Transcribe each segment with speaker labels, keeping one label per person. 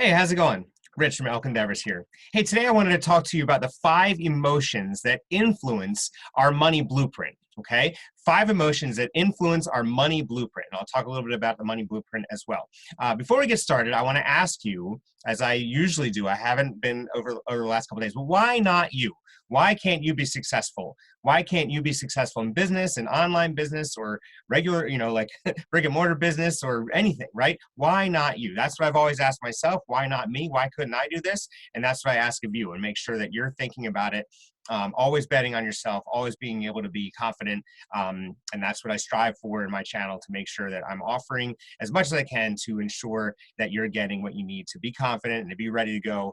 Speaker 1: Hey, how's it going? Rich from Elk Endeavors here. Hey, today I wanted to talk to you about the 5 emotions that influence our money blueprint. Okay, 5 emotions that influence our money blueprint. And I'll talk a little bit about the money blueprint as well. Before we get started, I want to ask you, as I usually do, I haven't been over the last couple of days, but why not you? Why can't you be successful? Why can't you be successful in business, in online business, or regular, like brick and mortar business or anything, right? Why not you? That's what I've always asked myself. Why not me? Why couldn't I do this? And that's what I ask of you, and make sure that you're thinking about it. Always betting on yourself, always being able to be confident. And that's what I strive for in my channel, to make sure that I'm offering as much as I can to ensure that you're getting what you need to be confident and to be ready to go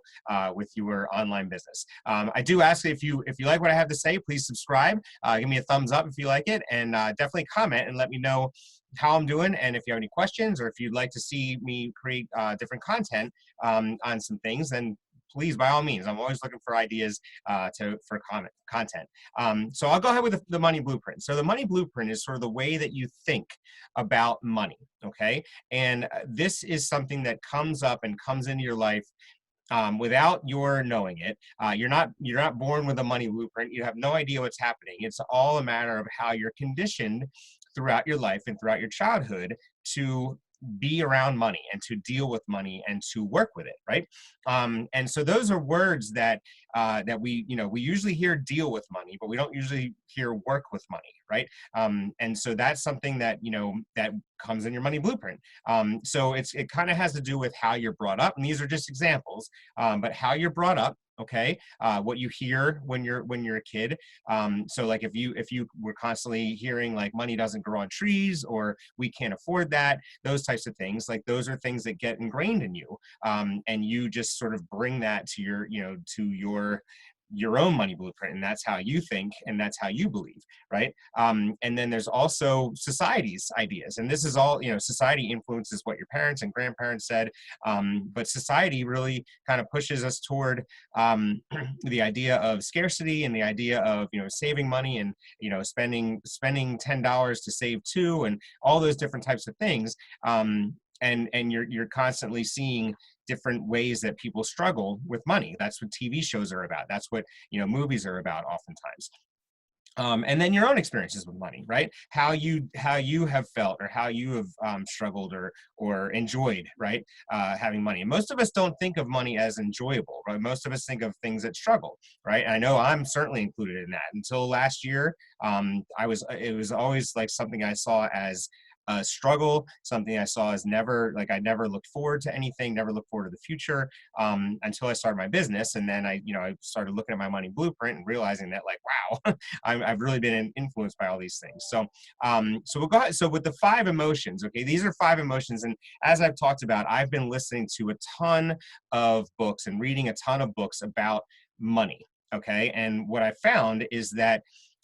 Speaker 1: with your online business. I do ask if you like what I have to say, please subscribe. Give me a thumbs up if you like it, and definitely comment and let me know how I'm doing, and if you have any questions, or if you'd like to see me create different content on some things, then please, by all means. I'm always looking for ideas for content. So I'll go ahead with the money blueprint. So the money blueprint is sort of the way that you think about money, okay? And this is something that comes up and comes into your life without your knowing it. You're not born with a money blueprint. You have no idea what's happening. It's all a matter of how you're conditioned throughout your life and throughout your childhood to be around money and to deal with money and to work with it, right? And so those are words that we usually hear deal with money, but we don't usually hear work with money, right? And so that's something that that comes in your money blueprint. So it kind of has to do with how you're brought up, and these are just examples, but how you're brought up. Okay, what you hear when you're a kid. So like if you were constantly hearing like money doesn't grow on trees, or we can't afford that, those types of things, like those are things that get ingrained in you, and you just sort of bring that to your own money blueprint, and that's how you think and that's how you believe, right? And then there's also society's ideas, and this is all, society influences what your parents and grandparents said, but society really kind of pushes us toward the idea of scarcity and the idea of saving money, and spending $10 to save two, and all those different types of things. And you're constantly seeing different ways that people struggle with money. That's what TV shows are about. That's what movies are about oftentimes. And then your own experiences with money, right? How you have felt, or how you have struggled or enjoyed, right? Having money. And most of us don't think of money as enjoyable, right? Most of us think of things that struggle, right? And I know I'm certainly included in that. Until last year, it was always like something I saw as a struggle, something I saw as I never looked forward to anything, never looked forward to the future, until I started my business. And then I started looking at my money blueprint and realizing that, like, wow, I've really been influenced by all these things. So we'll go ahead. So with the 5 emotions, okay, these are 5 emotions. And as I've talked about, I've been listening to a ton of books and reading a ton of books about money. Okay. And what I found is that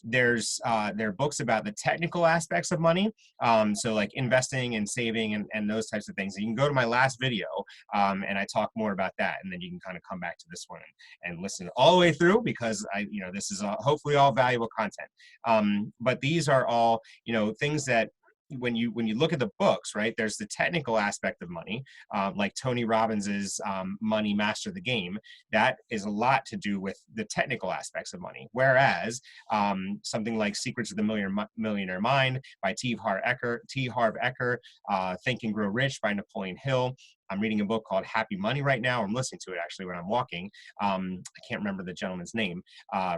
Speaker 1: there are books about the technical aspects of money, so like investing and saving and those types of things. And you can go to my last video, and I talk more about that, and then you can kind of come back to this one and listen all the way through, because this is hopefully all valuable content. But these are all things that when you look at the books, right, there's the technical aspect of money, like Tony Robbins's Money Master the Game. That is a lot to do with the technical aspects of money. Whereas something like Secrets of the Millionaire Mind by T. Harv Eker, Think and Grow Rich by Napoleon Hill. I'm reading a book called Happy Money right now. I'm listening to it actually when I'm walking. I can't remember the gentleman's name.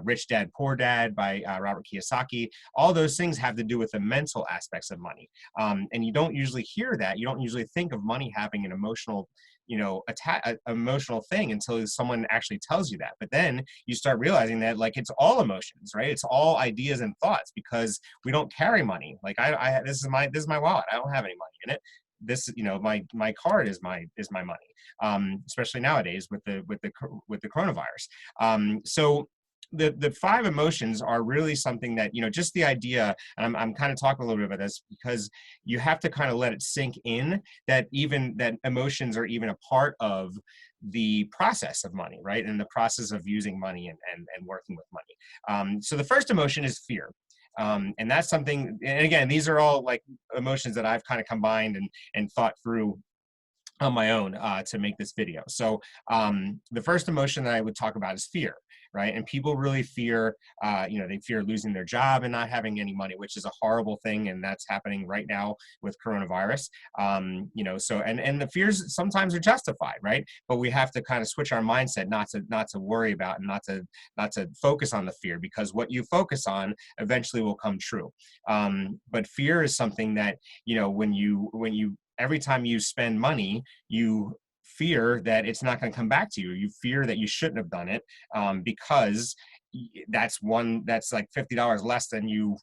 Speaker 1: Rich Dad, Poor Dad by Robert Kiyosaki. All those things have to do with the mental aspects of money. And you don't usually hear that. You don't usually think of money having an emotional emotional thing until someone actually tells you that. But then you start realizing that, like, it's all emotions, right? It's all ideas and thoughts, because we don't carry money. Like this is my wallet. I don't have any money in it. This, my card is my money, especially nowadays with the coronavirus. So the 5 emotions are really something that, just the idea, and I'm kind of talking a little bit about this because you have to kind of let it sink in that emotions are even a part of the process of money, right? And the process of using money and working with money. So the first emotion is fear. And that's something, and again, these are all like emotions that I've kind of combined and thought through on my own to make this video. So the first emotion that I would talk about is fear, right? And people really fear, they fear losing their job and not having any money, which is a horrible thing, and that's happening right now with coronavirus. And the fears sometimes are justified, right? But we have to kind of switch our mindset, not to worry about and not to focus on the fear, because what you focus on eventually will come true. But fear is something that, when you every time you spend money, you fear that it's not going to come back to you. You fear that you shouldn't have done it, because that's like $50 less than you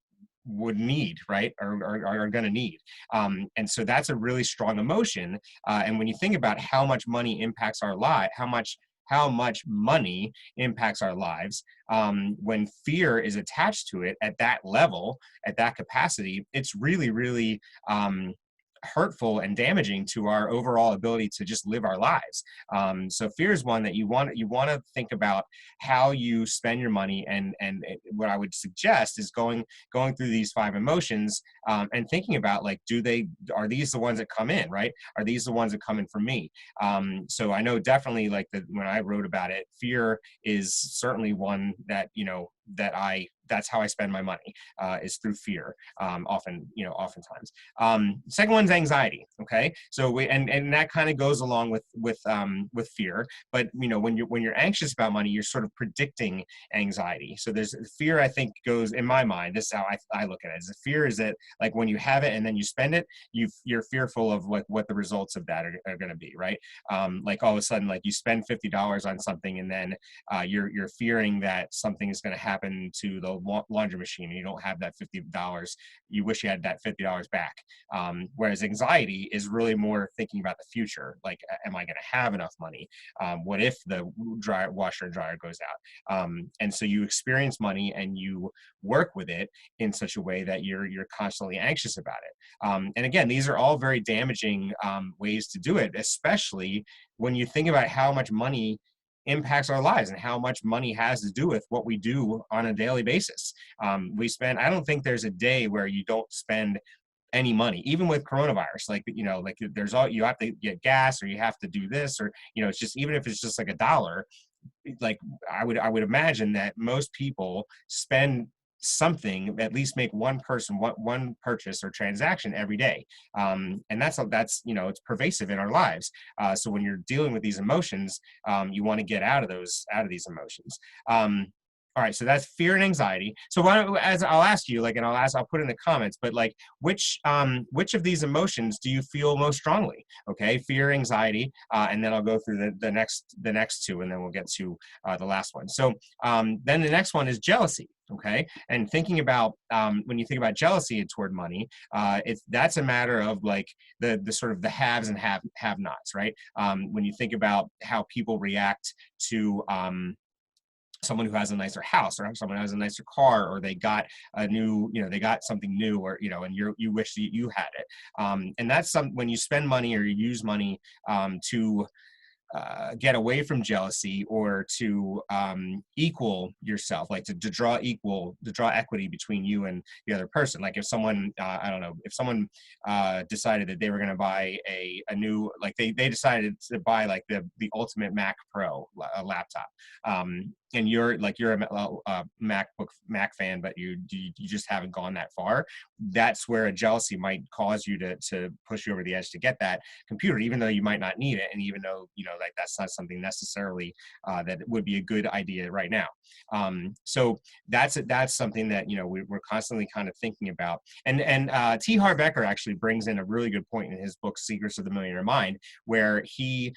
Speaker 1: would need, right? Or are going to need. And so that's a really strong emotion. And when you think about how much money impacts our life, how much money impacts our lives, when fear is attached to it at that level, at that capacity, it's really, really hurtful and damaging to our overall ability to just live our lives. So fear is one that you want to think about how you spend your money, and what I would suggest is going through these 5 emotions, and thinking about, like, are these the ones that come in, right? Are these the ones that come in for me? So I know definitely, like, when I wrote about it, fear is certainly one that that's how I spend my money, is through fear, oftentimes. Second one's anxiety. Okay, so and that kind of goes along with fear. But when you're anxious about money, you're sort of predicting anxiety. So there's fear. I think goes in my mind. This is how I look at it. Is the fear is that, like, when you have it and then you spend it, you're fearful of what the results of that are going to be, right? Like, all of a sudden, like, you spend $50 on something, and then you're fearing that something is going to happen to the laundry machine, and you don't have that $50. You wish you had that $50 back. Whereas anxiety is really more thinking about the future. Like, am I going to have enough money? What if the washer and dryer goes out? And so you experience money and you work with it in such a way that you're constantly anxious about it. And again, these are all very damaging ways to do it, especially when you think about how much money impacts our lives and how much money has to do with what we do on a daily basis. I don't think there's a day where you don't spend any money, even with coronavirus. Like you have to get gas, or you have to do this, or it's just, even if it's just like $1, like, I would imagine that most people spend something, at least make one purchase or transaction every day. And that's it's pervasive in our lives. So when you're dealing with these emotions, you want to get out of these emotions. All right, so that's fear and anxiety. So as I'll ask you, like, and I'll put in the comments, but, like, which of these emotions do you feel most strongly? Okay, fear, anxiety, and then I'll go through the next 2, and then we'll get to the last one. So then the next one is jealousy. Okay, and thinking about, when you think about jealousy toward money, that's a matter of, like, the sort of the haves and have-nots, right? When you think about how people react to someone who has a nicer house, or someone who has a nicer car, or they got they got something new, or and you wish that you had it. And that's when you spend money or you use money to get away from jealousy, or to equal yourself, like to draw equity between you and the other person. Like, if someone, I don't know, if someone decided that they were going to buy a new, like, they decided to buy, like, the ultimate Mac Pro laptop, and you're a Mac fan, but you just haven't gone that far. That's where a jealousy might cause you to push you over the edge to get that computer, even though you might not need it, and even though like, that's not something necessarily that would be a good idea right now. So that's something that we're constantly kind of thinking about. And T. Harv Eker actually brings in a really good point in his book Secrets of the Millionaire Mind, where he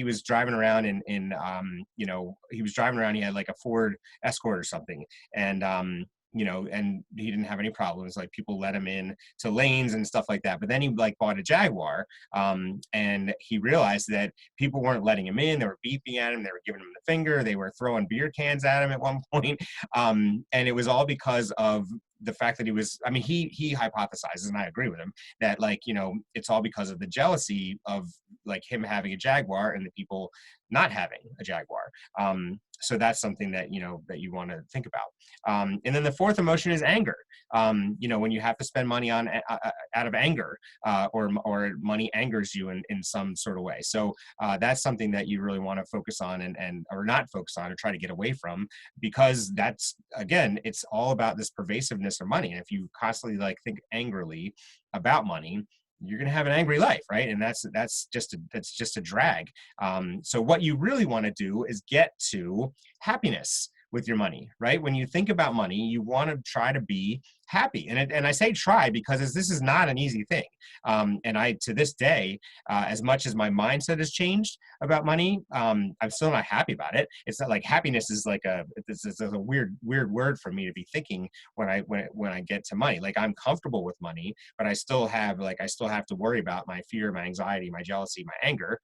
Speaker 1: was driving around he was driving around. He had, like, a Ford Escort or something, and and he didn't have any problems. Like, people let him in to lanes and stuff like that. But then he, like, bought a Jaguar, and he realized that people weren't letting him in. They were beeping at him. They were giving him the finger. They were throwing beer cans at him at one point. And it was all because of the fact that he hypothesizes, and I agree with him, that, like, it's all because of the jealousy of, like, him having a Jaguar and the people not having a Jaguar. So that's something that, that you want to think about. And then the fourth emotion is anger. When you have to spend money on out of anger, or money angers you in some sort of way. So that's something that you really want to focus on, and or not focus on, or try to get away from, because that's, again, it's all about this pervasiveness of money. And if you constantly like think angrily about money, you're going to have an angry life, right? And that's just a drag. So what you really want to do is get to happiness with your money, right? When you think about money, you want to try to be happy. And I say try because this is not an easy thing. And I, to this day, as much as my mindset has changed about money, I'm still not happy about it. It's not like happiness is like it's a weird word for me to be thinking when I get to money. Like, I'm comfortable with money, but I still have to worry about my fear, my anxiety, my jealousy, my anger,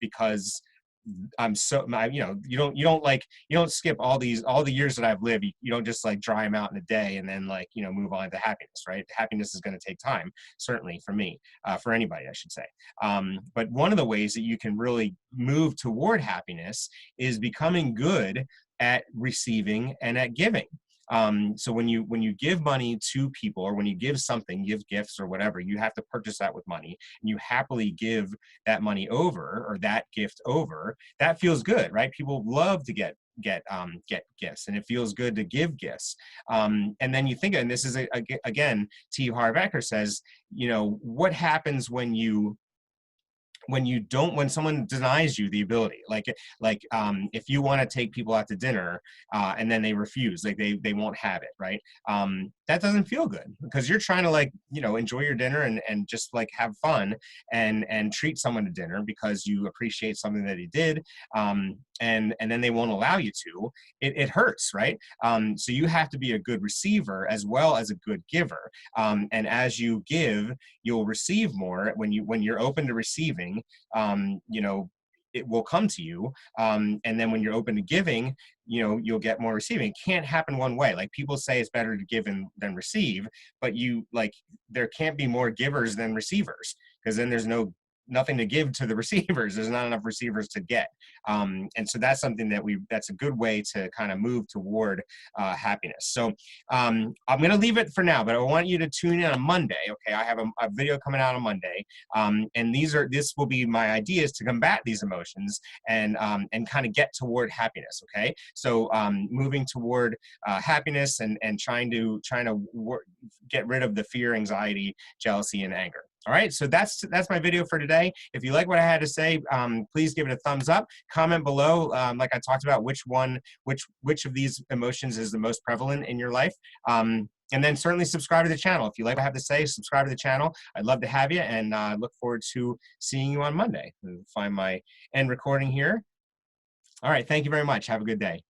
Speaker 1: because I'm so, you don't skip all the years that I've lived. You don't just like dry them out in a day and then move on to happiness, right? Happiness is going to take time, certainly for me, for anybody, I should say. But one of the ways that you can really move toward happiness is becoming good at receiving and at giving. So when you give money to people, or when you give something, give gifts or whatever, you have to purchase that with money, and you happily give that money over, or that gift over. That feels good, right? People love to get gifts, and it feels good to give gifts. And then you think, and this is again, T. Harv Eker says, what happens when someone denies you the ability, if you want to take people out to dinner, and then they refuse, like they won't have it, right? That doesn't feel good, because you're trying to enjoy your dinner and just have fun and treat someone to dinner because you appreciate something that he did, and then they won't allow you to. It hurts, right? So you have to be a good receiver as well as a good giver, and as you give, you'll receive more. When you're open to receiving, it will come to you. And then when you're open to giving, you'll get more receiving. It can't happen one way. Like, people say it's better to give than receive, but there can't be more givers than receivers, because then there's nothing to give to the receivers. There's not enough receivers to get. And so that's something that's a good way to kind of move toward happiness. So I'm going to leave it for now, but I want you to tune in on Monday. Okay. I have a video coming out on Monday. And this will be my ideas to combat these emotions and kind of get toward happiness. Okay. So moving toward happiness and trying to get rid of the fear, anxiety, jealousy, and anger. All right, so that's my video for today. If you like what I had to say, please give it a thumbs up. Comment below, like I talked about, which of these emotions is the most prevalent in your life. And then certainly subscribe to the channel. If you like what I have to say, subscribe to the channel. I'd love to have you, and look forward to seeing you on Monday. I'll find my end recording here. All right, thank you very much. Have a good day.